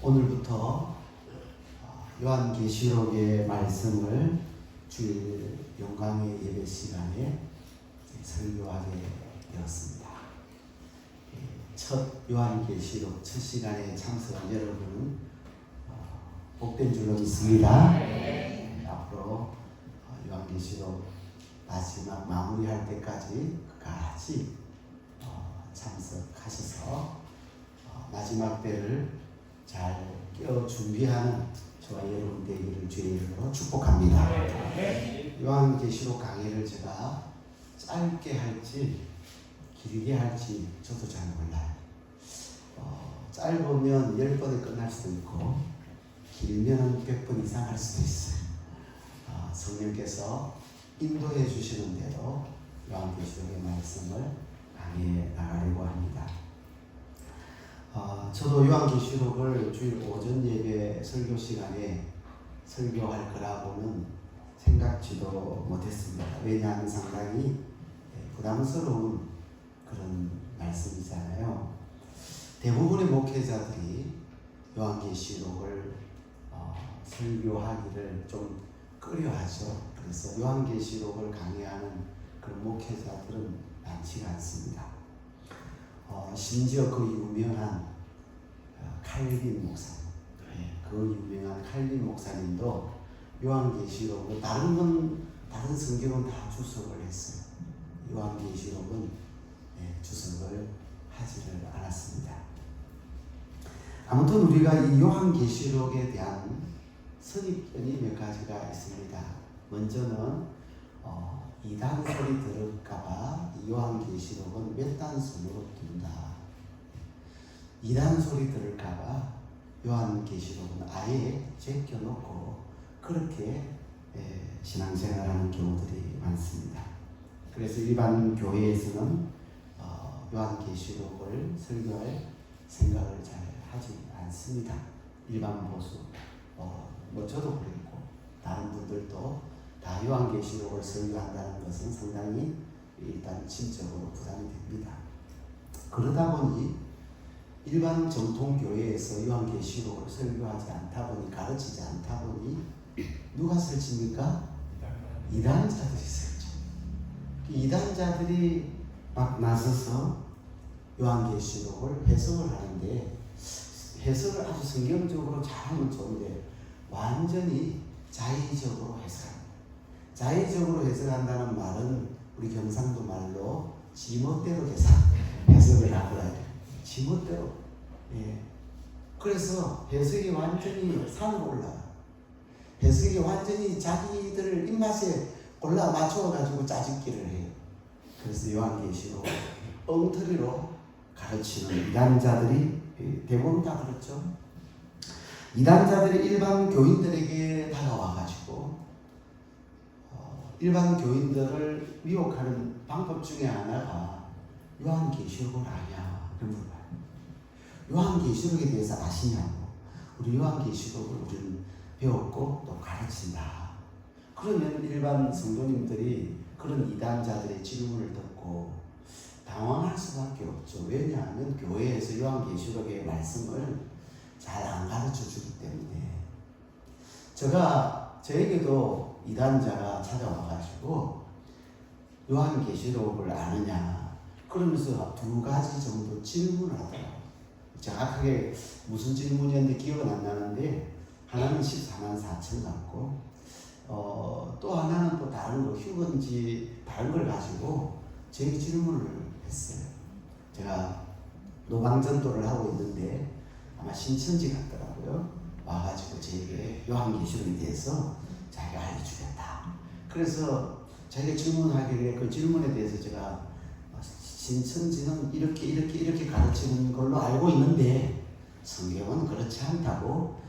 오늘부터 요한계시록의 말씀을 주일 영광의 예배 시간에 설교하게 되었습니다. 첫 요한계시록 첫 시간에 참석한 여러분은 복된 줄로 믿습니다. 앞으로 요한계시록 마지막 마무리할 때까지 같이 참석하셔서 마지막 때를 잘 깨어 준비하는 저와 여러분 되기를 주의 이름으로 축복합니다. 요한계시록 강의를 제가 짧게 할지 길게 할지 저도 잘 몰라요. 짧으면 10번에 끝날 수도 있고 길면 100번 이상 할 수도 있어요. 성령께서 인도해 주시는 대로 요한계시록의 말씀을 강의해 나가려고 합니다. 저도 요한계시록을 주일 오전 예배 설교 시간에 설교할 거라고는 생각지도 못했습니다. 왜냐하면 상당히 부담스러운 그런 말씀이잖아요. 대부분의 목회자들이 요한계시록을 설교하기를 좀 꺼려하죠. 그래서 요한계시록을 강의하는 그런 목회자들은 많지가 않습니다. 심지어 그 유명한 칼빈 목사님, 그 유명한 칼빈 목사님도 요한계시록은 다른 성경은 다 주석을 했어요. 요한계시록은 주석을 하지를 않았습니다. 아무튼 우리가 이 요한계시록에 대한 선입견이 몇 가지가 있습니다. 먼저는 이단 소리 들을까봐 요한계시록은 몇 단순으로 둔다. 이단 소리 들을까봐 요한계시록은 아예 제껴놓고 그렇게 신앙생활하는 경우들이 많습니다. 그래서 일반 교회에서는 요한계시록을 설교할 생각을 잘 하지 않습니다. 일반 보수, 뭐 저도 그랬고 다른 분들도 다 요한계시록을 설교한다는 것은 상당히 일단 심적으로 부담이 됩니다. 그러다 보니 일반 정통교회에서 요한계시록을 설교하지 않다 보니 가르치지 않다 보니 누가 설칩니까? 이단자들이 설쳐. 이단자들이 막 나서서 요한계시록을 해석을 하는데 해석을 아주 성경적으로 잘하면 좋은데 완전히 자의적으로 해석합니다. 자의적으로 해석한다는 말은 우리 경상도 말로 지멋대로 해석을 하더라고요. 지멋대로. 그래서 해석이 완전히 산으로 올라가. 해석이 완전히 자기들 입맛에 골라 맞춰가지고 짜집기를 해요. 그래서 요한계시록 엉터리로 가르치는 이단자들이 대부분 다 그렇죠. 이단자들이 일반 교인들에게 다가와가지고 일반 교인들을 미혹하는 방법 중에 하나가 요한계시록을 아냐? 이런 물어봐요. 요한계시록에 대해서 아시냐고. 우리 요한계시록을 우리는 배웠고 또 가르친다. 그러면 일반 성도님들이 그런 이단자들의 질문을 듣고 당황할 수밖에 없죠. 왜냐하면 교회에서 요한계시록의 말씀을 잘 안 가르쳐 주기 때문에. 저에게도 이단자가 찾아와가지고 요한계시록을 아느냐 그러면서 2가지 정도 질문을 하더라고요. 정확하게 무슨 질문이었는데 기억은 안 나는데 하나는 14만 4천 같고 또 하나는 또 다른 거 휴건지 다른 걸 가지고 제 질문을 했어요. 제가 노방전도를 하고 있는데 아마 신천지 같더라고요. 와가지고 제게 요한계시록에 대해서 자기가 알려주겠다. 그래서 자기가 질문하길래 그 질문에 대해서 제가 신천지는 이렇게 가르치는 걸로 알고 있는데 성경은 그렇지 않다고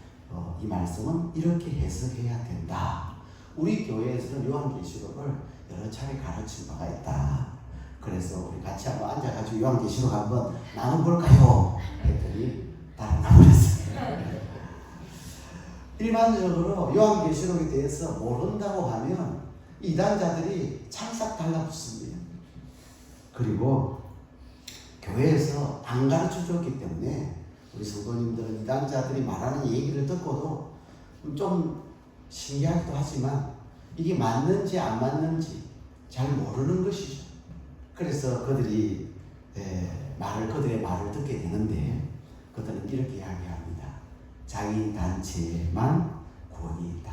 이 말씀은 이렇게 해석해야 된다. 우리 교회에서는 요한계시록을 여러 차례 가르친 바가 있다. 그래서 우리 같이 한번 앉아가지고 요한계시록 한번 나눠볼까요? 했더니 다 나눠버렸어요. 일반적으로 요한계시록에 대해서 모른다고 하면 이단자들이 창싹 달라붙습니다. 그리고 교회에서 안 가르쳐 줬기 때문에 우리 성도님들은 이단자들이 말하는 얘기를 듣고도 좀 신기하기도 하지만 이게 맞는지 안 맞는지 잘 모르는 것이죠. 그래서 그들이 그들의 말을 듣게 되는데 그들은 이렇게 이야기합니다. 자기 단체에만 구원이 있다.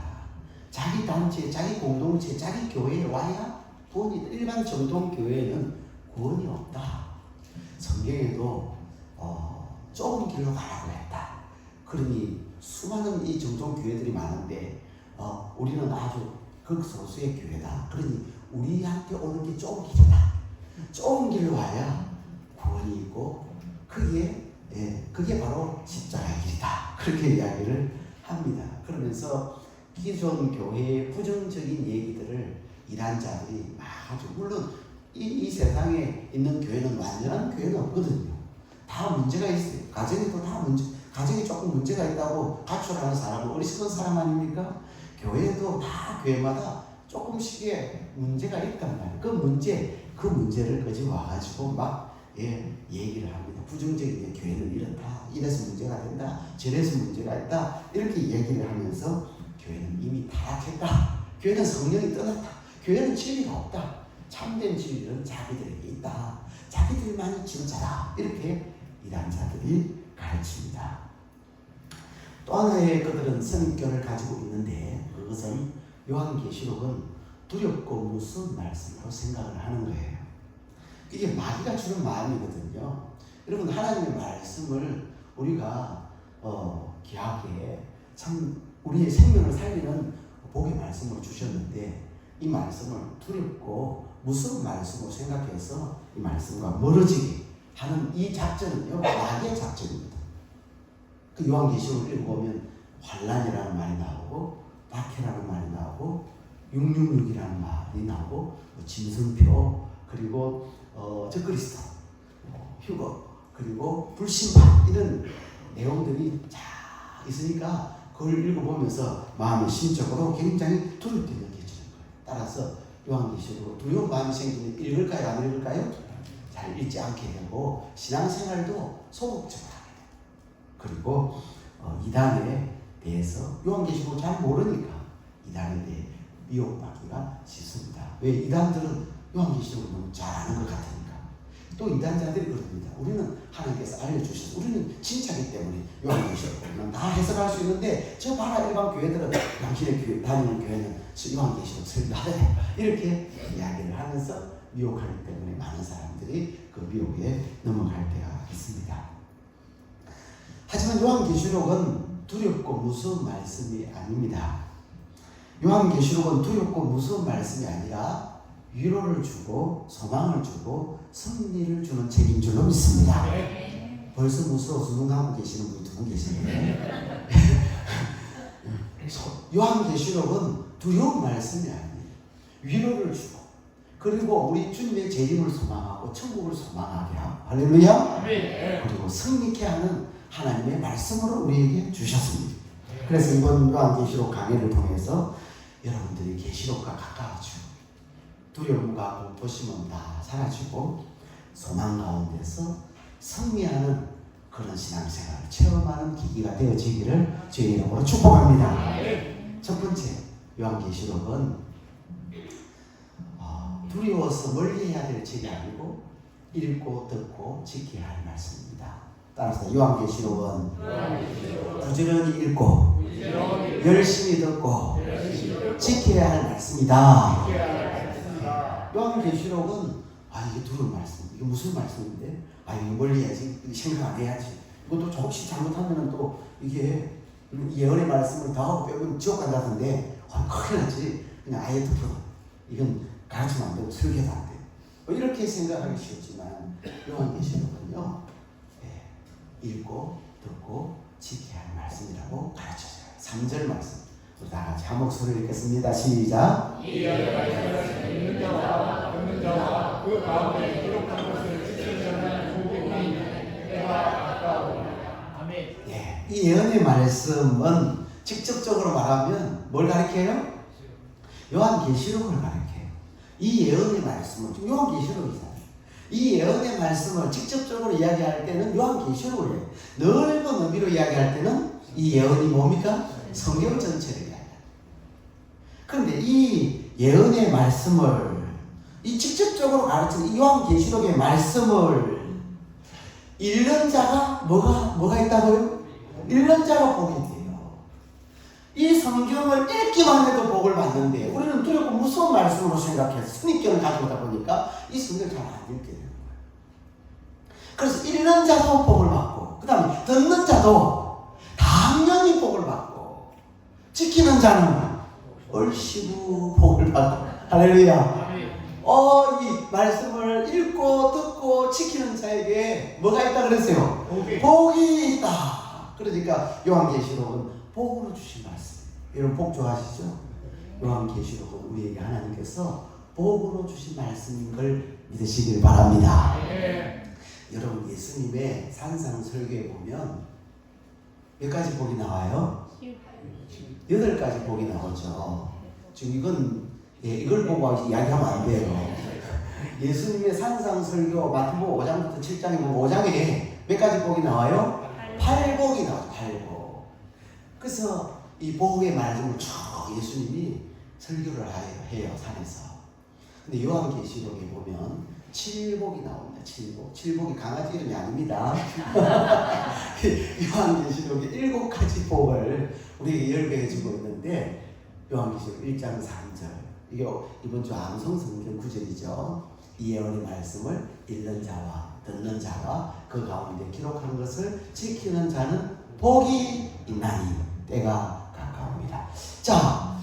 자기 단체, 자기 공동체, 자기 교회에 와야 구원이 있다. 일반 정통 교회에는 구원이 없다. 성경에도 좁은 길로 가라고 했다. 그러니 수많은 이 정통 교회들이 많은데 우리는 아주 극소수의 교회다. 그러니 우리한테 오는 게 좁은 길이다. 좁은 길로 와야 구원이 있고 그게 바로 십자가의 길이다. 그렇게 이야기를 합니다. 그러면서 기존 교회의 부정적인 얘기들을 이단자들이 아주 물론 이 세상에 있는 교회는 완전한 교회는 없거든요. 다 문제가 있어요. 가정에도 다 가정에 조금 문제가 있다고 가출하는 사람은 어리석은 사람 아닙니까? 교회도 다 교회마다 조금씩의 문제가 있단 말이에요. 그 문제를 가지고 와가지고 막 얘기를 합니다. 부정적인 교회는 이렇다. 이래서 문제가 된다. 저래서 문제가 있다. 이렇게 얘기를 하면서 교회는 이미 타락했다. 교회는 성령이 떠났다. 교회는 진리가 없다. 참된 진리는 자기들에게 있다. 자기들만이 진짜다. 이렇게 이단자들이 가르칩니다. 또 하나의 그들은 선입견을 가지고 있는데 그것은 요한계시록은 두렵고 무서운 말씀으로 생각을 하는 거예요. 이게 마귀가 주는 마음이거든요. 여러분 하나님의 말씀을 우리가 귀하게 참 우리의 생명을 살리는 복의 말씀으로 주셨는데 이 말씀을 두렵고 무서운 말씀으로 생각해서 이 말씀과 멀어지게 하는 이 작전은요 마귀의 작전입니다. 그 요한계시록을 읽어보면 환란이라는 말이 나오고 박해라는 말이 나오고 666이라는 말이 나오고 짐승표 그리고 적그리스도 휴거 그리고 불신파 이런 내용들이 쫙 있으니까 그걸 읽어보면서 마음이 심적으로 굉장히 두렵게 느껴지는 거예요. 따라서 요한계시록으로 두려운 마음이 생기면 읽을까요? 안 읽을까요? 잘 읽지 않게 되고 신앙생활도 소극적으로 하게 돼요. 그리고 이단에 대해서 요한계시록을 잘 모르니까 이단에 대해 미혹받기가 쉽습니다. 왜? 이단들은 요한계시록을 너무 잘 아는 것 같으니까. 또 이단자들이 그럽니다. 우리는 하나님께서 알려주셔서 우리는 진짜이기 때문에 요한계시록은 다 해석할 수 있는데 저 봐라 일반 교회들은 당신의 교회 다니는 교회는 요한계시록 설교하래 이렇게 이야기를 하면서 미혹하기 때문에 많은 사람들이 그 미혹에 넘어갈 때가 있습니다. 하지만 요한계시록은 두렵고 무서운 말씀이 아닙니다. 요한계시록은 두렵고 무서운 말씀이 아니라 위로를 주고 소망을 주고 승리를 주는 책인 줄로 믿습니다. 벌써 무서워서 눈 감고 계시는 분이 두 분 계시네요. 요한계시록은 두려운 말씀이 아니에요. 위로를 주고 그리고 우리 주님의 재림을 소망하고 천국을 소망하게 하고 할렐루야. 그리고 승리케 하는 하나님의 말씀으로 우리에게 주셨습니다. 그래서 이번 요한계시록 강의를 통해서 여러분들이 계시록과 가까워지고 두려움과 공포심은 다 사라지고 소망 가운데서 승리하는 그런 신앙생활을 체험하는 계기가 되어지기를 주의 이름으로 축복합니다. 첫 번째 요한계시록은 두려워서 멀리해야 될 책이 아니고 읽고 듣고 지켜야 할 말씀입니다. 따라서 요한계시록은 부지런히 읽고 열심히 듣고 지켜야 할 말씀이다. 요한계시록은 이게 두려운 말씀, 이게 무슨 말씀인데? 이거 멀리 해야지, 생각 안 해야지. 이것도 조금씩 잘못하면 또 이게 예언의 말씀을 더 하고 빼면 지옥 간다던데 큰일 나지. 그냥 아예 덮어. 이건 가르치면 안 되고 설계도 안 돼요. 이렇게 생각하기 쉽지만 요한계시록은요 읽고 듣고 지켜야 할 말씀이라고 가르쳐줘요. 3절 말씀 우리 다 같이 한 목소리로 읽겠습니다. 시작. 이 예언의 말씀을 읽는 자와 듣는 자와 그 가운데 기록한 것을 지키려는 모든 때가 가까우니라. 아멘. 이 예언의 말씀은 직접적으로 말하면 뭘 가리켜요? 요한계시록을 가리켜요. 이 예언의 말씀은 요한계시록이잖아요. 이 예언의 말씀을 직접적으로 이야기할 때는 요한계시록을 해요. 넓은 의미로 이야기할 때는 이 예언이 뭡니까? 성경 전체를 이야기해요. 그런데 이 예언의 말씀을 이 직접적으로 가르치는 이 요한계시록의 말씀을 읽는 자가 뭐가 있다고요? 읽는 자가 복이 돼요. 이 성경을 읽기만 해도 복을 받는데 우리는 두렵고 무서운 말씀으로 생각해서 선입견을 가져오다 보니까 이 성경을 잘 안 읽게 되는 거예요. 그래서 읽는 자도 복을 받고 그 다음에 듣는 자도 당연히 복을 받고 지키는 자는 얼씨구 복을 받고 할렐루야. 이 말씀을 읽고 듣고 지키는 자에게 뭐가 있다 그랬어요? 복이 있다. 그러니까 요한계시록은 복으로 주신 말씀. 여러분 복 좋아하시죠? 요한계시록은 우리에게 하나님께서 복으로 주신 말씀인 걸 믿으시길 바랍니다. 여러분 예수님의 산상설교에 보면 몇 가지 복이 나와요? 8가지 복이 나오죠. 지금 이걸 보고 이야기하면 안 돼요. 예수님의 산상설교 마태복음 5장부터 7장에 보면 5장에 몇 가지 복이 나와요? 8복이 나와요. 8복. 그래서 이 복의 말씀을 쭉 예수님이 설교를 해요. 산에서. 근데 요한계시록에 보면 7복이 나옵니다. 7복. 7복이 강아지 이름이 아닙니다. 요한계시록에 7가지 복을 우리에게 열거해주고 있는데 요한계시록 1장 3절. 이게 이번 주 암송 성경 구절이죠. 이 예언의 말씀을 읽는 자와 듣는 자가 그 가운데 기록한 것을 지키는 자는 복이 있나니 때가 가까웁니다. 자,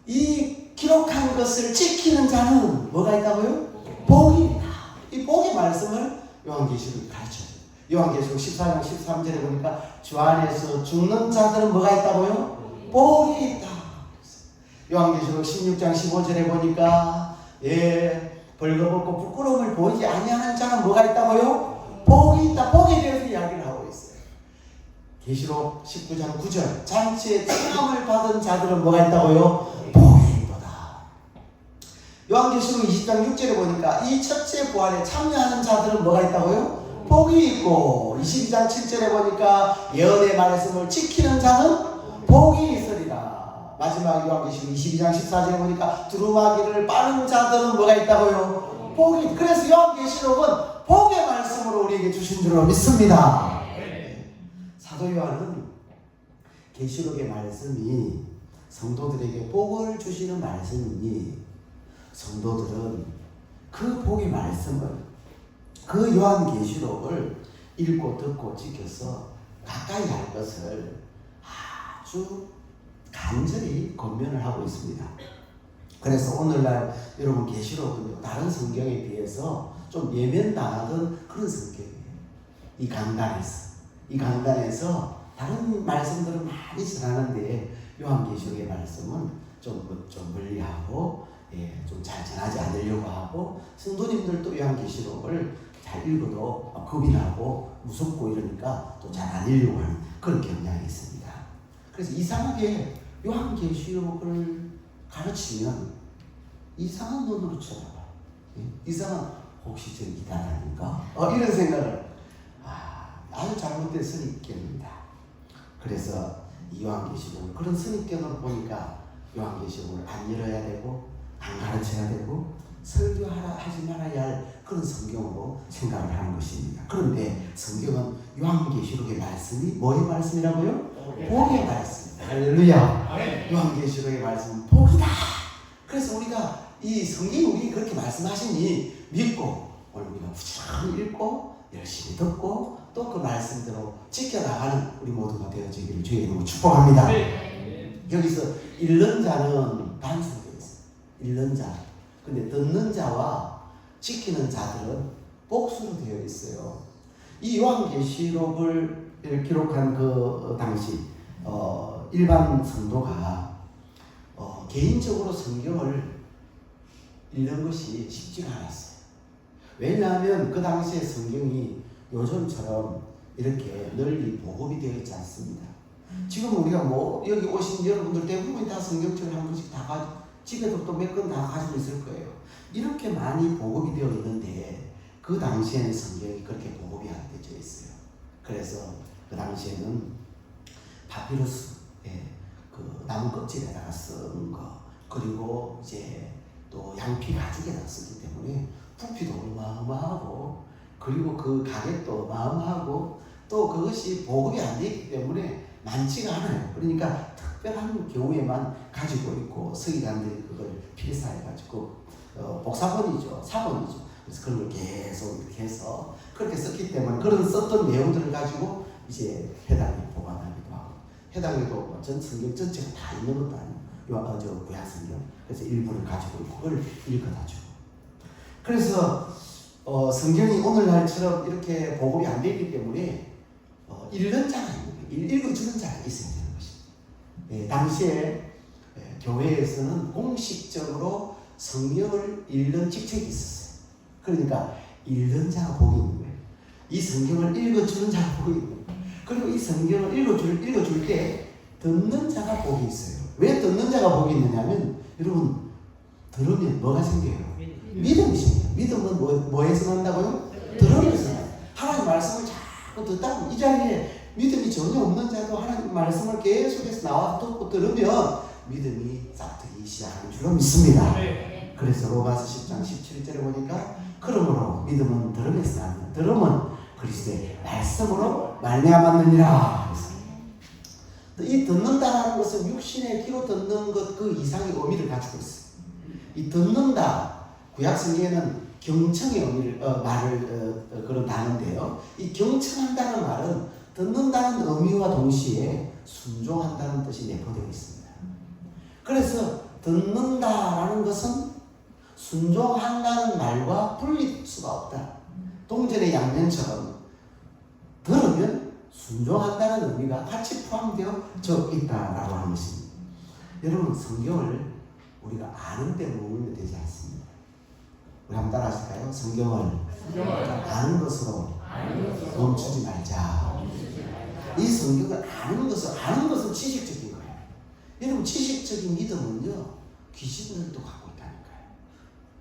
이 기록한 것을 지키는 자는 뭐가 있다고요? 복이 있다. 이 복의 말씀을 요한계시록이 가르쳐요. 요한계시록 14장 13절에 보니까 주 안에서 죽는 자들은 뭐가 있다고요? 복이 있다. 요한계시록 16장 15절에 보니까 벌거벗고 부끄러움을 보이지 아니하는 자는 뭐가 있다고요? 복이 있다. 복에 대해서 이야기를 하고 있어요. 계시록 19장 9절 잔치에 청함을 받은 자들은 뭐가 있다고요? 복이 있도다. 요한계시록 20장 6절에 보니까 이 첫째 부활에 참여하는 자들은 뭐가 있다고요? 복이 있고 22장 7절에 보니까 예언의 말씀을 지키는 자는 복이 있으리라. 마지막 요한계시록 22장 14절에 보니까 두루마기를 빠는 자들은 뭐가 있다고요? 복이. 그래서 요한계시록은 복의 말씀으로 우리에게 주신 줄로 믿습니다. 사도 요한은 계시록의 말씀이 성도들에게 복을 주시는 말씀이니 성도들은 그 복의 말씀을 그 요한계시록을 읽고 듣고 지켜서 가까이 할 것을 아주 간절히 권면을 하고 있습니다. 그래서 오늘날 여러분 계시록은 다른 성경에 비해서 좀 예면당하던 그런 성경이에요. 이 강단에서 다른 말씀들은 많이 전하는데 요한계시록의 말씀은 좀 멀리하고 좀 잘 전하지 않으려고 하고 성도님들도 요한계시록을 잘 읽어도 겁이 나고 무섭고 이러니까 또 잘 안 읽으려고 하는 그런 경향이 있습니다. 그래서 이상하게 요한계시록을 가르치면 이상한 눈으로 쳐다봐. 이상한 혹시 저 이단아닌가? 이런 생각을 아주 잘못된 선입견입니다. 그래서 이 요한계시록을 그런 선입견으로 보니까 요한계시록을 안 열어야 되고 안 가르쳐야 되고 설교하지 말아야 할 그런 성경으로 생각을 하는 것입니다. 그런데 성경은 요한계시록의 말씀이 뭐의 말씀이라고요? 복의 말씀. 할렐루야. 요한계시록의 말씀은 복이다. 그래서 우리가 이 성경이 우리 그렇게 말씀하시니 믿고 오늘 우리가 부지런히 읽고 열심히 듣고 또 그 말씀대로 지켜나가는 우리 모두가 되어지기를 주의 이름으로 축복합니다. 여기서 읽는 자는 단순되어 있어요. 읽는 자. 근데 듣는 자와 지키는 자들은 복수로 되어 있어요. 이 요한계시록을 기록한 그 당시 일반 성도가 개인적으로 성경을 읽는 것이 쉽지가 않았어요. 왜냐하면 그 당시에 성경이 요즘처럼 이렇게 널리 보급이 되어 있지 않습니다. 지금 우리가 여기 오신 여러분들 대부분이 다 성경책을 한 권씩 다 가지고 집에도 또 몇 권 다 가지고 있을 거예요. 이렇게 많이 보급이 되어 있는데 그 당시에는 성경이 그렇게 보급이 안 되어 있어요. 그래서 그 당시에는 파피루스, 그 나무 껍질에다가 쓴 거, 그리고 이제 또 양피 가죽에다가 쓰기 때문에 부피도 어마어마하고, 그리고 그 가격도 어마어마하고, 또 그것이 보급이 안 되어 있기 때문에 많지가 않아요. 그러니까 특별한 경우에만 가지고 있고, 서기관들이 그걸 필사해가지고 복사본이죠, 사본이죠. 그래서 그런 걸 계속 이렇게 해서 그렇게 썼기 때문에 그런 썼던 내용들을 가지고 이제 회당에 보관하기도 하고, 회당에도 전 성경 전체가 다 있는 것도 아니고 저 구약 성경, 그래서 일부를 가지고 있고 그걸 읽어다 주고. 그래서 성경이 오늘날처럼 이렇게 보급이 안 되기 때문에 읽는 자가 있는 거예요. 읽어주는 자가 있어야 되는 것입니다. 당시에 교회에서는 공식적으로 성경을 읽는 직책이 있었어요. 그러니까 읽는 자가 복이 있는 거예요. 이 성경을 읽어주는 자가 복이 있는 거예요. 그리고 이 성경을 읽어줄 때 듣는 자가 복이 있어요. 왜 듣는 자가 복이 있느냐면, 여러분 들으면 뭐가 생겨요? 믿음이 생겨요. 믿음은 뭐에서 난다고요? 들으면서 나요. 하나님 말씀을 자꾸 듣다 보면, 이 자리에 믿음이 전혀 없는 자도 하나님 말씀을 계속해서 나와 듣고 들으면 믿음이 싹트기 시작하는 줄로 믿습니다. 그래서 로마서 10장 17절에 보니까, 그러므로 믿음은 들음에서 나는, 들음은 그리스도의 말씀으로 말미암았느니라. 이 듣는다라는 것은 육신의 귀로 듣는 것 그 이상의 의미를 가지고 있어요. 이 듣는다, 구약 성경에는 경청의 의미를 그런 단어인데요. 이 경청한다는 말은 듣는다는 의미와 동시에 순종한다는 뜻이 내포되어 있습니다. 그래서 듣는다라는 것은 순종한다는 말과 분리될 수가 없다. 동전의 양면처럼 들으면 순종한다는 의미가 같이 포함되어 있다라고 하는 것입니다. 여러분, 성경을 우리가 아는데 머물면 되지 않습니다. 우리 한번 따라 하실까요? 성경을 아는 것으로 멈추지 말자. 이 성경을 아는 것은 지식적인 거예요. 여러분, 지식적인 믿음은요, 귀신들도 갖고 있다니까요.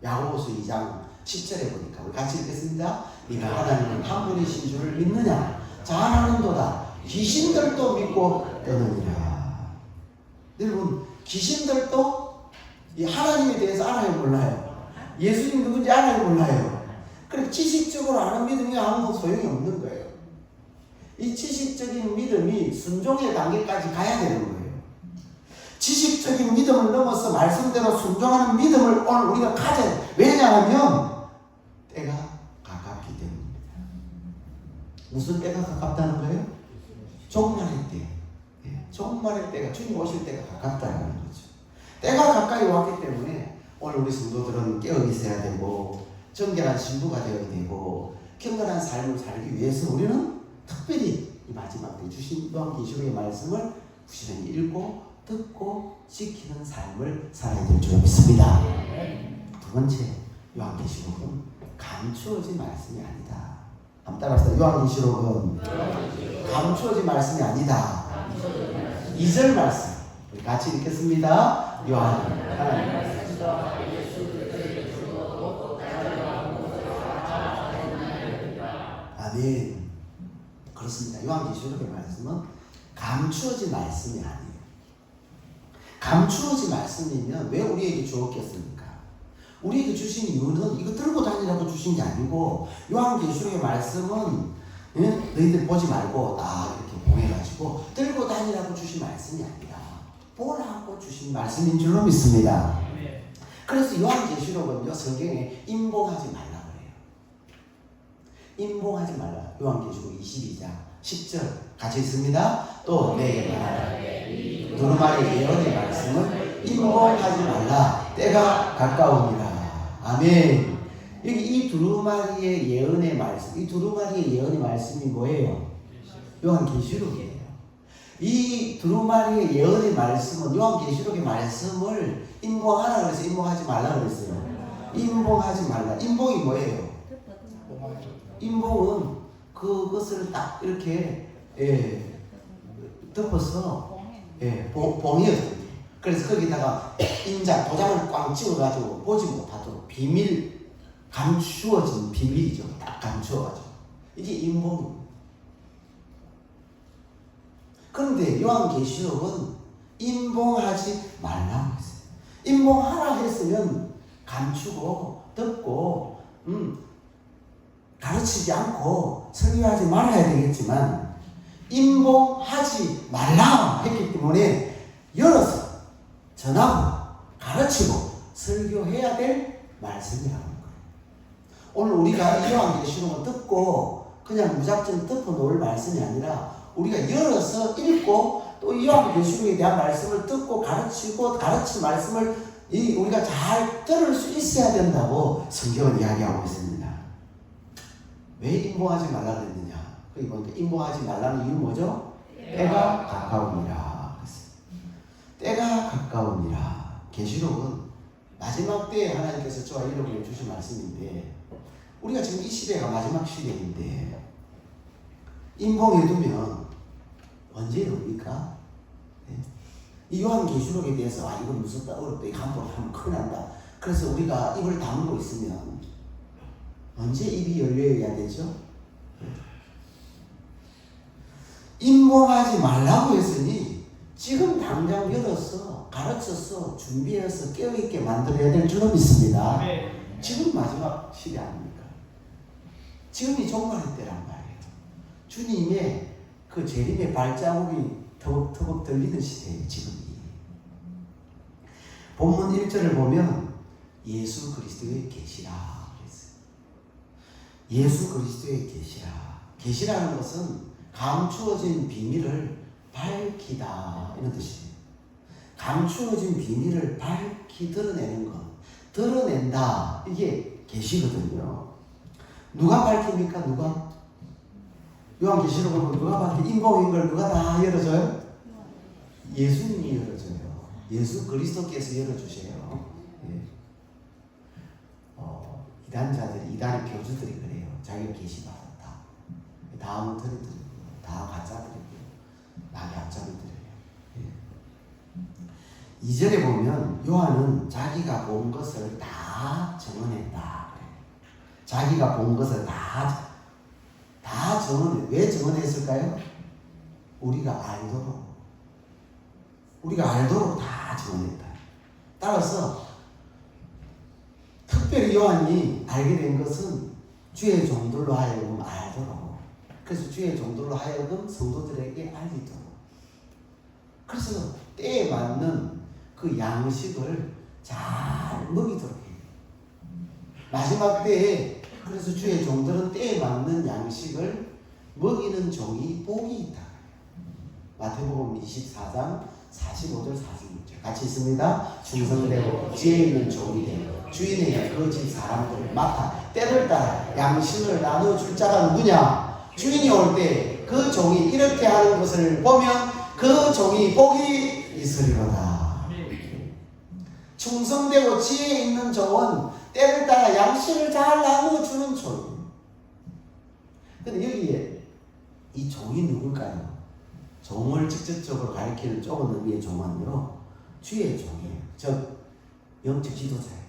야고보서 2장 10절에 보니까, 우리 같이 읽겠습니다. 네가 하나님은 한 분이신 줄을 믿느냐? 잘하는도다. 귀신들도 믿고 떠느니라. 여러분, 귀신들도 이 하나님에 대해서 알아요, 몰라요? 예수님 누군지 알아요, 몰라요? 그래, 지식적으로 아는 믿음이 아무 소용이 없는 거예요. 이 지식적인 믿음이 순종의 단계까지 가야 되는 거예요. 지식적인 믿음을 넘어서 말씀대로 순종하는 믿음을 오늘 우리가 가져야 돼요. 왜냐하면 때가 가깝기 때문입니다. 무슨 때가 가깝다는 거예요? 종말의 때. 종말의 때가, 주님 오실 때가 가깝다는 거죠. 때가 가까이 왔기 때문에 오늘 우리 성도들은 깨어 있어야 되고, 정결한 신부가 되어야 되고, 경건한 삶을 살기 위해서 우리는 특별히 이 마지막 때 주신 요한계시록의 말씀을 부지런히 읽고 듣고 지키는 삶을 살아야 될 줄 믿습니다. 두 번째, 요한계시록은 감추어진 말씀이 아니다. 한번 따라합시다. 요한계시록은 감추어진 말씀이 아니다. 2절 말씀 우리 같이 읽겠습니다. 요한 하나님 아멘. 그렇습니다. 요한계시록의 말씀은 감추어진 말씀이 아니에요. 감추어진 말씀이면 왜 우리에게 주었겠습니까? 우리에게 주신 이유는 이거 들고 다니라고 주신 게 아니고, 요한계시록의 말씀은 너희들 보지 말고 딱 이렇게 봉해가지고 들고 다니라고 주신 말씀이 아니라 보라고 주신 말씀인 줄로 믿습니다. 그래서 요한계시록은요, 성경에 임봉하지 말라 그래요. 임봉하지 말라. 요한계시록 22장 10절 같이 있습니다. 또 내게 말하라. 두루마리 예언의 말씀을 임봉하지 말라. 때가 가까우니라. 아멘. 여기 이 두루마리의 예언의 말씀, 이 두루마리의 예언의 말씀이 뭐예요? 요한계시록이에요. 이 두루마리의 예언의 말씀은 요한계시록의 말씀을 임봉하라 그래서 임봉하지 말라 그랬어요. 임봉하지 말라. 임봉이 뭐예요? 임봉은 그것을 딱 이렇게 덮어서 봉이어요. 그래서 거기다가 인자 도장을 꽝 찍어가지고 보지 못하도록 비밀 감추어진 비밀이죠. 딱 감추어가지고. 이게 인봉입니다. 그런데 요한계시록은 인봉하지 말라고 했어요. 인봉하라 했으면 감추고 덮고 가르치지 않고 설교하지 말아야 되겠지만 인봉하지 말라 했기 때문에 열어서 전하고 가르치고 설교해야 될 말씀이라는 거예요. 오늘 우리가 이 요한계시록을 듣고 그냥 무작정 덮어놓을 말씀이 아니라 우리가 열어서 읽고 또 이 요한계시록에 대한 말씀을 듣고 가르치고 가르친 말씀을 우리가 잘 들을 수 있어야 된다고 성경은 이야기하고 있습니다. 왜 인봉하지 말라 그랬느냐? 그러니까 인봉하지 말라는 이유 뭐죠? 때가 가까우니라. 때가 가까우니라. 계시록은 마지막 때에 하나님께서 저와 여러분에게 주신 말씀인데 우리가 지금 이 시대가 마지막 시대인데 인봉해두면 언제 이럽니까? 네. 이 요한계시록에 대해서 이거 무섭다 어렵다 이거 함부로 하면 큰일 난다. 그래서 우리가 입을 다물고 있으면 언제 입이 열려야 되죠? 네. 인봉하지 말라고 했으니 지금 당장 열어서 가르쳐서 준비해서 깨어있게 만들어야 될 줄로 믿습니다. 네. 지금 마지막 시대 아닙니까? 지금이 종말의 때란 말이에요. 주님의 그 재림의 발자국이 터벅터벅 들리는 시대예요. 지금이. 본문 1절을 보면 예수 그리스도의 계시라 그랬어요. 예수 그리스도의 계시라. 계시라는 것은 감추어진 비밀을 밝히다 이런 뜻이에요. 감추어진 비밀을 밝히 드러내는 것, 드러낸다 이게 계시거든요. 누가 밝힙니까? 누가? 요한계시록을 보면 누가 밝히 인공인 걸 누가 다 열어줘요? 예수님이 열어줘요. 예수 그리스도께서 열어주세요. 예. 이단자들이, 이단의 교주들이 그래요. 자기가 계시받았다. 다음은 들이들이고, 다 가짜들이고, 나의 앞잡이들이에요. 예. 2절에 보면 요한은 자기가 본 것을 다 증언했다. 자기가 본 것을 다 증언해. 왜 증언했을까요? 우리가 알도록 다 증언했다. 따라서 특별히 요한이 알게 된 것은 주의 종들로 하여금 알도록, 그래서 주의 종들로 하여금 성도들에게 알리도록, 그래서 때에 맞는 그 양식을 잘 먹이도록 해요. 마지막 때에 그래서 주의 종들은 때에 맞는 양식을 먹이는 종이 복이 있다. 마태복음 24장 45절 46절 같이 있습니다. 충성되고 지혜 있는 종이 되고 주인에게 그 집 사람들을 맡아 때를 따라 양식을 나눠줄 자가 누구냐? 주인이 올 때 그 종이 이렇게 하는 것을 보면 그 종이 복이 있으리로다. 충성되고 지혜 있는 종은 때를 따라 양식을 잘 나눠주는 종이에요. 근데 여기에 이 종이 누굴까요? 종을 직접적으로 가리키는 좁은 의미의 종은요, 주의 종이에요. 즉 영적 지도자예요.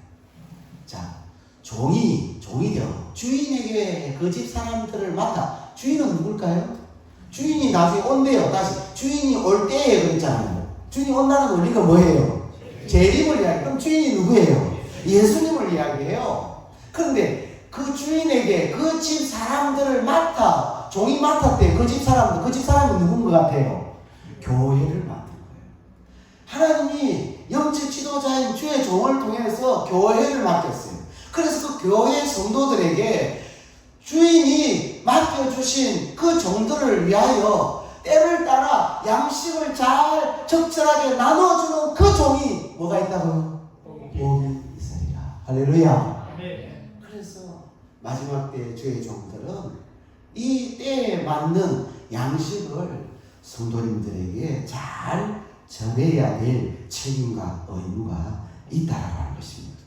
자, 종이 되어 주인에게 그 집 사람들을 맡아. 주인은 누굴까요? 주인이 나중에 온대요. 다시 주인이 올 때에 그랬잖아요. 주인이 온다는 원리가 뭐예요? 재림을 이야기해요. 그럼 주인이 누구예요? 예수님을 이야기해요. 그런데 그 주인에게 그 집 사람들을 맡아, 종이 맡았대요. 그 집 사람들, 그 집 사람이 누군 것 같아요? 교회를 맡은 거예요. 하나님이 영적 지도자인 주의 종을 통해서 교회를 맡겼어요. 그래서 그 교회 성도들에게 주인이 맡겨주신 그 종들을 위하여 때를 따라 양식을 잘 적절하게 나눠주는 그 종이 뭐가 있다고요? 복이 있으리라. 할렐루야. 그래서 마지막 때 주의 종들은 이 때에 맞는 양식을 성도님들에게 잘 전해야 될 책임과 의무가 있다라고 하는 것입니다.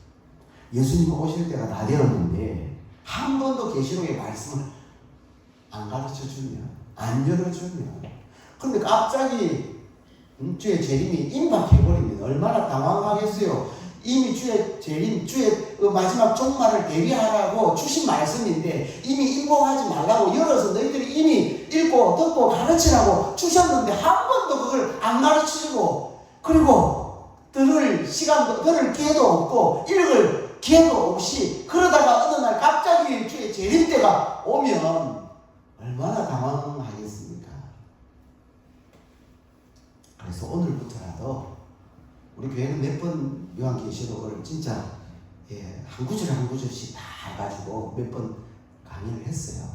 예수님 오실 때가 다 되었는데 한 번도 계시록의 말씀을 안 가르쳐주면, 안 열어주면, 그런데 갑자기 주의 재림이 임박해버리면 얼마나 당황하겠어요. 이미 주의 재림, 주의 그 마지막 종말을 대비하라고 주신 말씀인데 이미 인복하지 말라고 열어서 너희들이 이미 읽고 듣고 가르치라고 주셨는데 한 번도 그걸 안 가르치고 그리고 들을 시간도 들을 기회도 없고 읽을 기회도 없이 그러다가 어느 날 갑자기 주의 재림 때가 오면 얼마나 당황하겠습니까? 그래서 오늘부터라도 우리 교회는 몇 번 요한계시록을 진짜 한 구절 한 구절씩 다 해가지고 몇 번 강의를 했어요.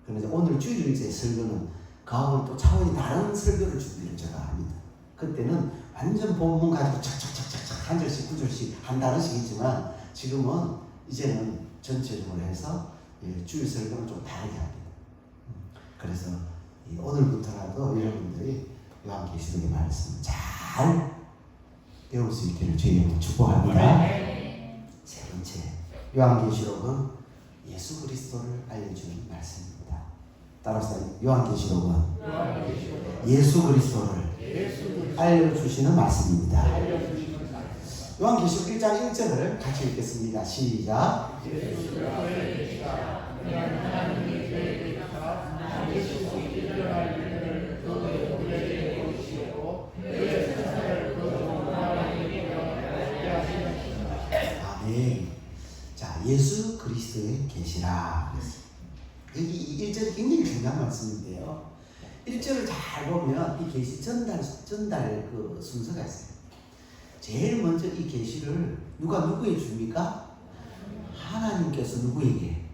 그런데 오늘 주일제 설교는 그하고는 또 차원이 다른 설교를 준비를 제가 합니다. 그때는 완전 본문 가지고 착착착착착 한 절씩 구절씩 한 단어씩 있지만 지금은 이제는 전체적으로 해서 주일 설교는 좀 다르게 합니다. 그래서 오늘부터라도 여러분들이 요한계시록의 말씀 잘 배울 수 있기를 주님으로 축복합니다. 세 번째, 요한계시록은 예수 그리스도를 알려주는 말씀입니다. 따라서 요한계시록은 예수 그리스도를 알려주시는 말씀입니다. 요한계시록 1장 1절을 같이 읽겠습니다. 시작. 자, 예수 그리스도의 계시라. 여기 이 1절이 굉장히 중요한 말씀인데요. 1절을 잘 보면 이 계시 전달 그 순서가 있어요. 제일 먼저 이 계시를 누가 누구에게 줍니까? 하나님께서 누구에게?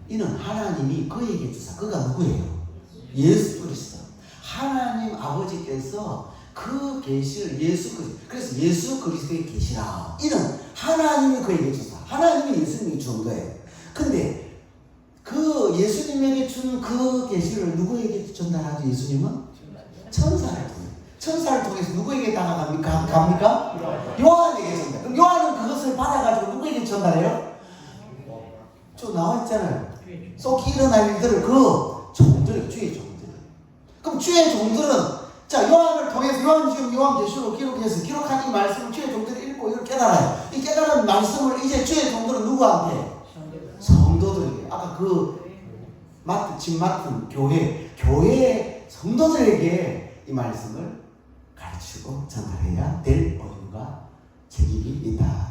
이는 하나님이 그에게 주사. 그가 누구예요? 예수 그리스도. 하나님 아버지께서 그 계시를 예수 그리스도. 그래서 예수 그리스도의 계시라. 이는 하나님이 그에게 주사. 하나님이 예수님이 준 거예요. 근데 그 예수님에게 준 그 계시를 누구에게 전달하죠? 예수님은 천사를 통해. 천사를 통해서 누구에게 다가갑니까? 요한에게 전달. 그럼 요한은 그것을 받아가지고 누구에게 전달해요? 저 나와 있잖아요. 쏙 일어날 일들을 그 종들, 주의 종들. 그럼 주의 종들은 자 요한을 통해서 요한계시록 기록한 이 말씀을 주의 종들이 읽고 이걸 깨달아요. 이 깨달은 말씀을 이제 주의 종들은 누구한테? 성도들에게. 아까 집 맡은 교회 성도들에게 이 말씀을 가르치고 전달해야 될 의무가 책임이 있다.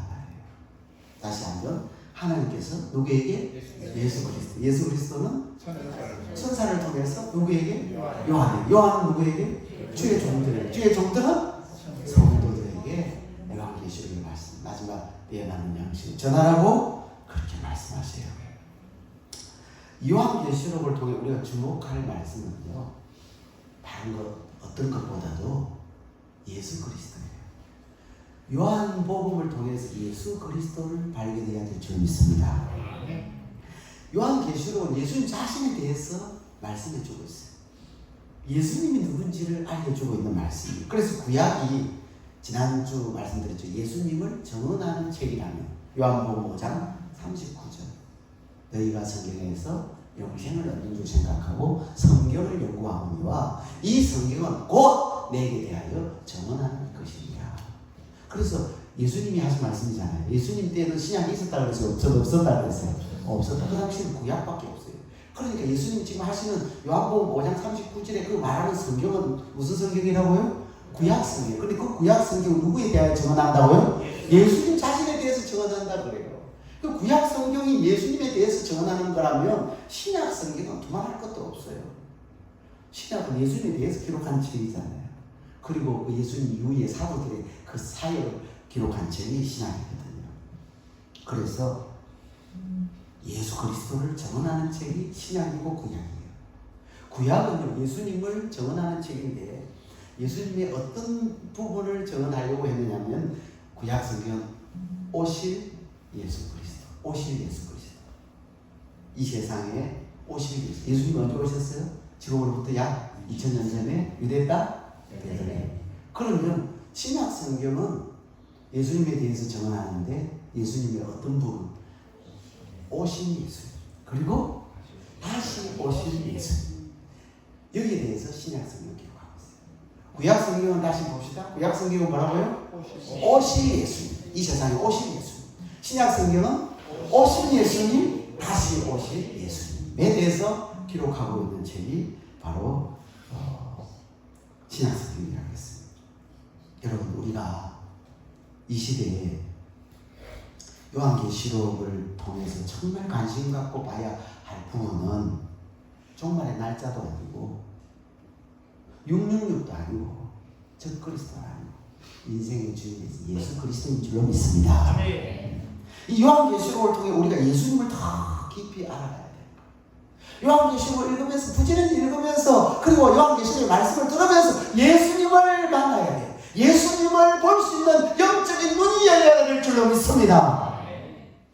다시 한번 하나님께서 누구에게? 예수 그리스도는 천사를 통해서 누구에게? 요한은 누구에게? 주의 종들에게. 주의 종들은 성도들에게 요한계시록의 말씀 마지막 때에 나는 양식을 전하라고 그렇게 말씀하세요. 요한계시록을 통해 우리가 주목할 말씀은요, 다른 것 어떤 것보다도 예수 그리스도예요. 요한복음을 통해서 예수 그리스도를 발견해야 될 줄 믿습니다. 요한계시록은 예수님 자신에 대해서 말씀해주고 있어요. 예수님이 누군지를 알려주고 있는 말씀이에요. 그래서 구약이 지난주 말씀드렸죠. 예수님을 정언하는 책이라면 요한복음 5장 39절. 너희가 성경에서 영생을 얻는 줄 생각하고 성경을 연구하거니와 이 성경은 곧 내게 대하여 정언하는 것이니라. 그래서 예수님이 하신 말씀이잖아요. 예수님 때는 신약이 있었다 그랬어요? 없었다 그랬어요? 없었다. 그 당시에는 구약밖에 없어요. 그러니까 예수님 지금 하시는 요한복음 5장 39절에 그 말하는 성경은 무슨 성경이라고요? 구약 성경. 근데 그 구약 성경은 누구에 대하여 정언한다고요? 예수님 자신에 대해서 정언한다 그래요. 그 구약 성경이 예수님에 대해서 정언하는 거라면 신약 성경은 두말할 것도 없어요. 신약은 예수님에 대해서 기록한 책이잖아요. 그리고 그 예수님 이후에 사도들의 그 사역을 기록한 책이 신약이거든요. 그래서 예수 그리스도를 정언하는 책이 신약이고 구약이에요. 구약은 예수님을 정언하는 책인데 예수님의 어떤 부분을 정언하려고 했느냐면 구약 성경 오실 예수 그리스도. 오실 예수 그리스도. 이 세상에 오실 예수. 예수님 언제 오셨어요? 지금으로부터 약 2000년 전에 유대 땅 베들레헴. 그러면 신약 성경은 예수님에 대해서 정언하는데 예수님의 어떤 부분? 오신 예수. 그리고 다시 오실 예수. 여기에 대해서 신약 성경 기록하고 있어요. 구약 성경은 다시 봅시다. 구약 성경은 뭐라고요? 오실 예수님. 이 세상에 오실 예수님. 신약 성경은 오실 예수님, 다시 오실 예수님에 대해서 기록하고 있는 책이 바로 신약 성경이라고 했습니다. 여러분, 우리가 이 시대에 요한계시록을 통해서 정말 관심 갖고 봐야 할 부분은 종말의 날짜도 아니고 666도 아니고 적그리스도도 아니고 인생의 주인 예수 그리스도인 줄로 믿습니다. 이 요한계시록을 통해 우리가 예수님을 더 깊이 알아가야 돼요. 요한계시록을 읽으면서 부지런히 읽으면서 그리고 요한계시록의 말씀을 들으면서 예수님을 만나야 돼요. 예수님을 볼 수 있는 영적인 눈이 열려야 될 줄로 믿습니다.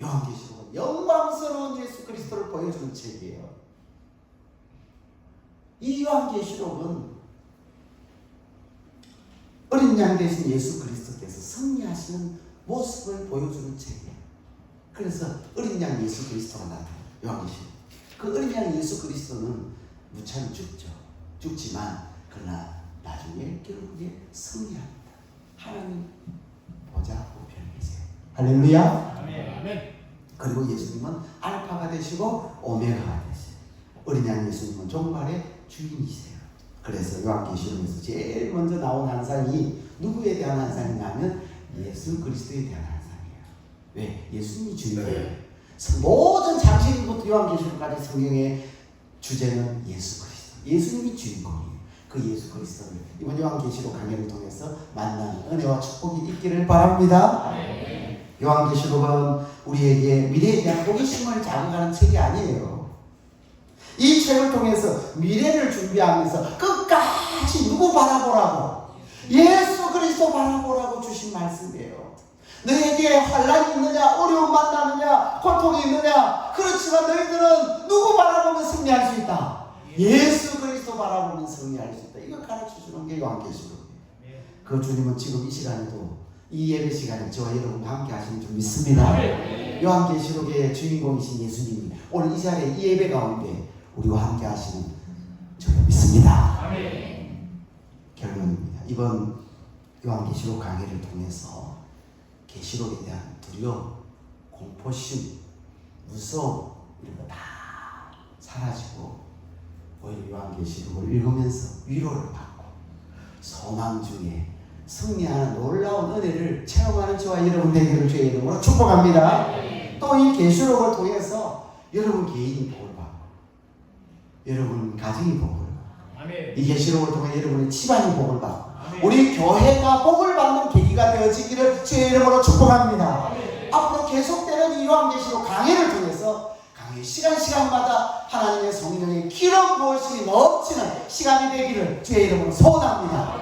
요한계시록은 영광스러운 예수 그리스도를 보여주는 책이에요. 이 요한계시록은 어린 양 대신 예수 그리스도께서 승리하시는 모습을 보여주는 책이에요. 그래서 어린 양 예수 그리스도가 나타나요. 요한계시록. 그 어린 양 예수 그리스도는 무참히 죽죠. 죽지만 그러나 나중에 결국에 승리합니다. 하나님 보좌 우편에 계세요. 할렐루야. 아멘. 그리고 예수님은 알파가 되시고 오메가가 되세요. 어린 양 예수님은 종말의 주인이세요. 그래서 요한계시록에서 제일 먼저 나온 환상이 누구에 대한 환상이냐면 예수 그리스도에 대한 환상이에요. 왜? 예수님이 주인이에요. 모든 장신부터 요한계시록까지 성경의 주제는 예수 그리스도. 예수님이 주인공이에요. 그 예수 그리스도를 이번 요한계시록 강해를 통해서 만나는 은혜와 축복이 있기를 바랍니다. 요한계시록은 우리에게 미래에 대한 호기심을 자극하는 책이 아니에요. 이 책을 통해서 미래를 준비하면서 끝까지 누구 바라보라고? 예수 그리스도 바라보라고 주신 말씀이에요. 너에게 환난이 있느냐, 어려움 만나느냐, 고통이 있느냐, 그렇지만 너희들은 누구 바라보면 승리할 수 있다? 예수 그리스도 바라보면 승리할 수 있다. 이거 가르쳐주는 게 요한계시록이에요. 그 주님은 지금 이 시간에도 이 예배 시간에 저와 여러분과 함께 하시는 줄 믿습니다. 요한계시록의 주인공이신 예수님이 오늘 이 자리에 이 예배 가운데 우리와 함께 하시는 줄 믿습니다. 결론입니다. 이번 요한계시록 강의를 통해서 계시록에 대한 두려움, 공포심, 무서움 이런 거 다 사라지고 오히려 요한계시록을 읽으면서 위로를 받고 소망 중에 승리하는 놀라운 은혜를 체험하는 저와 여러분 되기를 주의 이름으로 축복합니다. 또 이 계시록을 통해서 여러분 개인이 복을 받고 여러분 가정이 복을 받고 이 계시록을 통해 여러분의 집안이 복을 받고 우리 교회가 복을 받는 계기가 되어지기를 주의 이름으로 축복합니다. 앞으로 계속되는 이 요한계시록 강의를 통해서 강의 시간마다 하나님의 성령의 기름 부으심이 넘치는 시간이 되기를 주의 이름으로 소원합니다.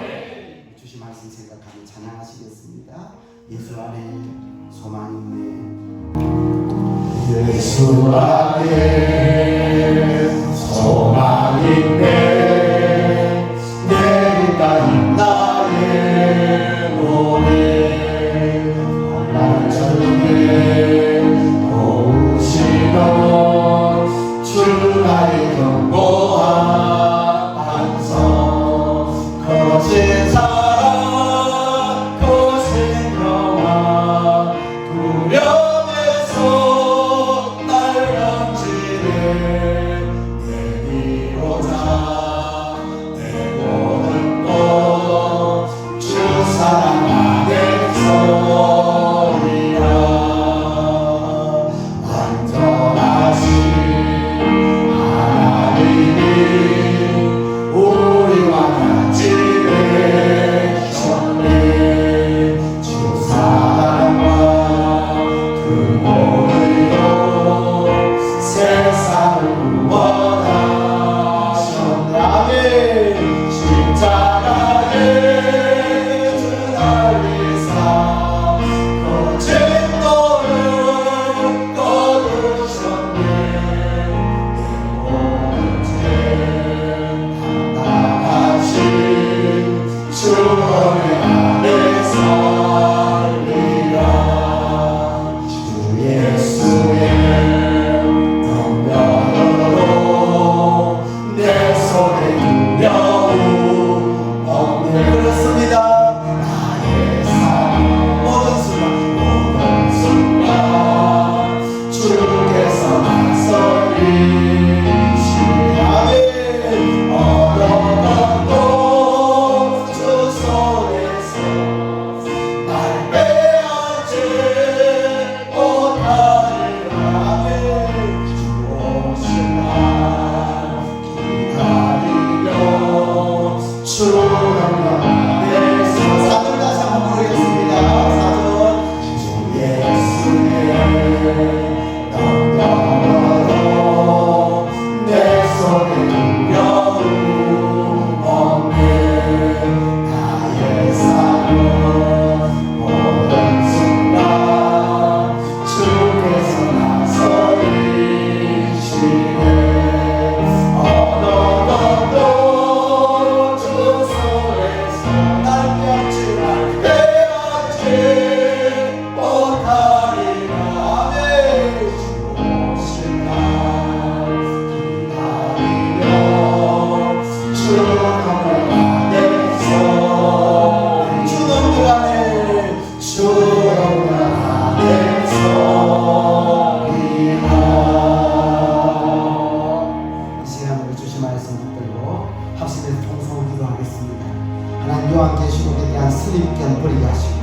주신 말씀 생각하며 찬양하시겠습니다. 예수 안에 소망이 있네. 예수 안에 소망이 있네. 내가 나의 몸에 나중에 오시던 주 나의 견고한 반석 거짓 사랑 거짓 평화 두려움에서 날 건지는 내미로자 내 모든 것 주 사랑 안에서이라 완전하신 하나님이 우리와 같이 사절 다시 한번 부르겠습니다. 사절 주 예수의 능력으로 내 속에 두려움 없네. 나의 삶은 모든 순간 주께서 나서리시네. 어느 것도 주 손에서 날 빼앗지 못하리라. 아멘. 주 오실 날 기다리며 주는 안에 주는 안에서 이 시간 우리 주신 말씀 붙들고 합심해서 통성을 기도하겠습니다. 하나님 요한계시록에 대한 선입견 버리게 하시고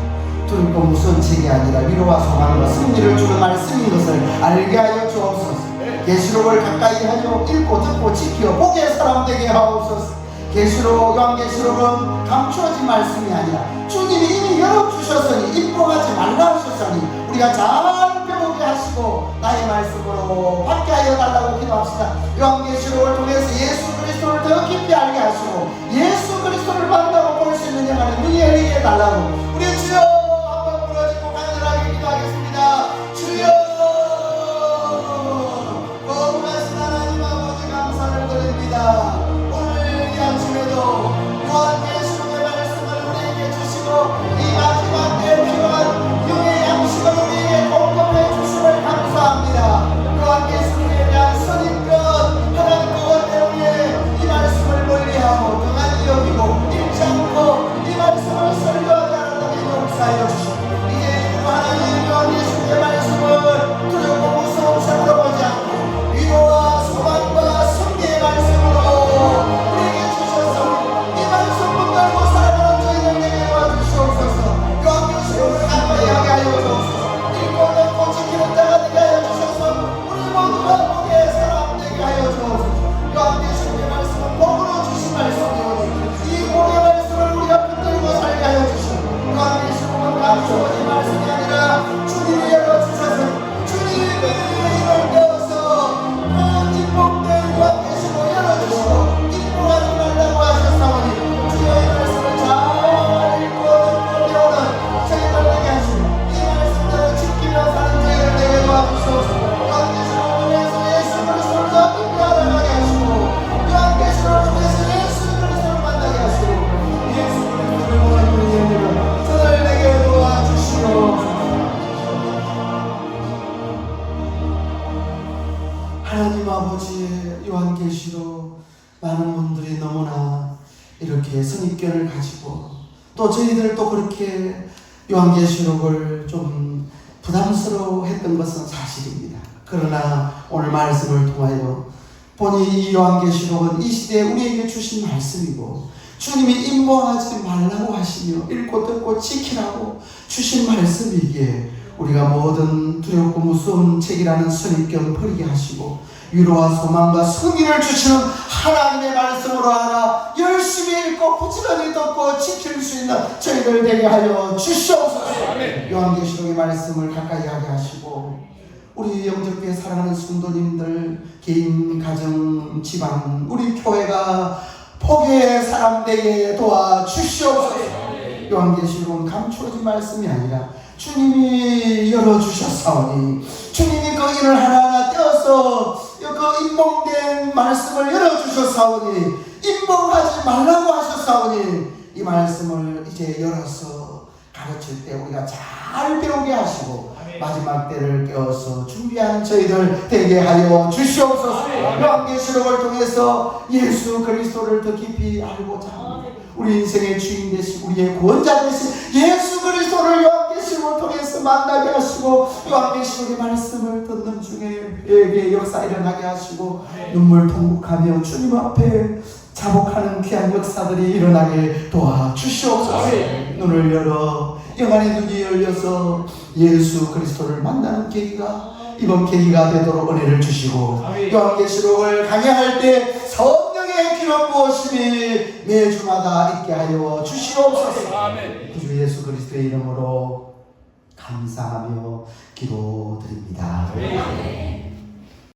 두렵고 무서운 책이 아니라 위로와 소망과 승리를 주는 말씀인 것을 알게 하여 주옵소서. 계시록을 가까이 하여 읽고 듣고 지켜 보게 사람 되게 하옵소서. 계시록 요한계시록은 감추어진 말씀이 아니라 주님이 이미 열어주셨으니 입봉하지 말라 하셨으니 우리가 잘 배우게 하시고 나의 말씀으로 받게 하여 달라고 기도합시다. 요한계시록을 통해서 예수 그리스도를 더 깊이 알게 하시고 예수 그리스도를 만나고 볼 수 있는 영안의 눈이 열리게 해달라고 우리 주여 한번 부러지고 간절하게 기도하겠습니다. 주여 거룩하신 하나님 아버지 감사를 드립니다. 오늘 이 아침에도 요한계시록의 말씀을 우리에게 주시고 이 마지막 때에 필요한 영의 양식을 우리에게 공급해 주심을 감사합니다. 요한계시록에 대한 선입견 하나님 그것 때문에 이 말씀을 멀리하고 등한히 여기고 읽지 않고 이 말씀을 설교하지 않았다면 용서하여 주시고 이제 하나님 요한계시록의 말씀을 두렵고 무서운 색으로 보지 않고 위로와 소망과 승리의 말씀으로 우리에게 주셔서 이 말씀 붙들고 살아가는 저희들에게 도와주시옵소서. 요한계시록을 가까이 하게 하여 주옵소서. 읽고 듣고 지키는 자가 되게 하여 주셔서 우리 모두가 복의 사람 되게 하여 주옵소서. 요한계시록의 말씀은 복으로 주신 말씀이오니 이 복의 말씀을 우리가 붙들고 살게 하여 주시고 요한계시록은 감추어진 말씀이 아니라 주님이 열어주셔서 주님이 이를 떼어서 입봉된 요한계시록 열어주시고 입봉하지 말라고 하셨사오니 주여 이 말씀을 잘 읽고 듣고 배우는 저희들 되게 하시고 이 말씀대로 지키며 사는 저희들 되게 도와주시옵소서. 요한계시록을 통해서 예수 그리스도를 더 깊이 알아가게 하시고 요한계시록을 통해서 예수 그리스도를 만나게 하시고 예수 그리스도를 원하는 우리에게 저들 되게 도와주시옵소서. 하나님 아버지의 요한계시록 많은 분들이 너무나 이렇게 선입견을 가지고 또 저희들도 그렇게 요한계시록을 좀 부담스러워했던 것은 사실입니다. 그러나 오늘 말씀을 통하여 보니 이 요한계시록은 이 시대에 우리에게 주신 말씀이고 주님이 임봉하지 말라고 하시며 읽고 듣고 지키라고 주신 말씀이기에 우리가 모든 두렵고 무서운 책이라는 선입견 버리게 하시고 위로와 소망과 승리를 주시는 하나님의 말씀으로 하나 열심히 읽고 부지런히 듣고 지킬 수 있는 저희들 되게 하여 주시옵소서. 요한계시록의 말씀을 가까이 하게 하시고 우리 영접교회 사랑하는 성도님들 개인 가정 집안 우리 교회가 복의 사람 되게 도와주시옵소서. 요한계시록은 감추어진 말씀이 아니라 주님이 열어주셨사오니 주님이 그 일을 하나하나 떼어서 그 임봉된 말씀을 열어주셨사오니 임봉하지 말라고 하셨사오니 이 말씀을 이제 열어서 가르칠 때 우리가 잘 배우게 하시고 마지막 때를 깨워서 준비한 저희들 되게 하여 주시옵소서. 요한계시록을 통해서 예수 그리스도를 더 깊이 알고자 합니다. 우리 인생의 주인 되시고 우리의 구원자 되신 예수 그리스도를 요한계시록을 통해서 만나게 하시고 요한계시록의 말씀을 듣는 중에 회개의 역사 일어나게 하시고 눈물 통곡하며 주님 앞에 자복하는 귀한 역사들이 일어나게 도와주시옵소서. 눈을 열어 영안의 눈이 열려서 예수 그리스도를 만나는 계기가 이번 계기가 되도록 은혜를 주시고 요한계시록을 강해할 때 성령의 기름 부으심이 매주마다 날마다 있게 하여 주시옵소서. 아멘. 구주 예수 그리스도의 이름으로 감사하며 기도드립니다. 아멘.